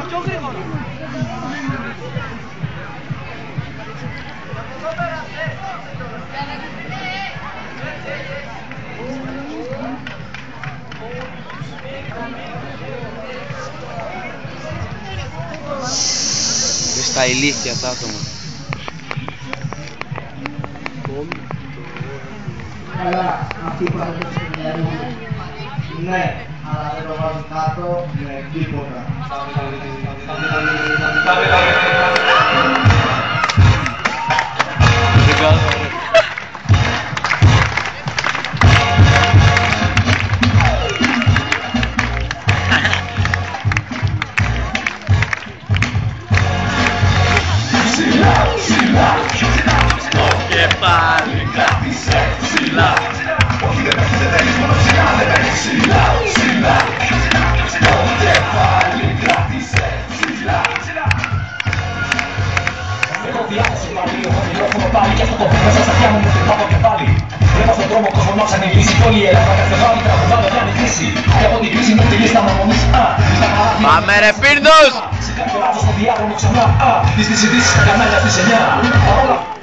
πιο γρήγορα. Μες στα ηλίθια τα άτομα. Allora, sì, quando ναι, αλλά δεν το βάζω κάτω με τίποτα. Ψηλά, ψηλά, στο κεφάλι κράτησε ψηλά. Όχι δεν παίρνεις μόνο ψηλά, δεν παίρνεις ψηλά, ψηλά. Στο κεφάλι κράτησε ψηλά. Έχω διάθεση πάλι, έχω τηλέφωνο πάλι και αυτό το πήρα σας αυτιά μου χτυπά το κεφάλι. Βλέπω στον δρόμο κόσμο να ξανεγυρίσει κι όλη η Ελλάδα κατεβάλλει τραγουδάμε μια νικήσει. Και από την κρίση μου τη λίστα μονομής, Πάμε ρε Πύρνος! σε κάποιο λάθος στο διάγωνο ξανά, τις ειδήσεις στα κανάλια στις 9.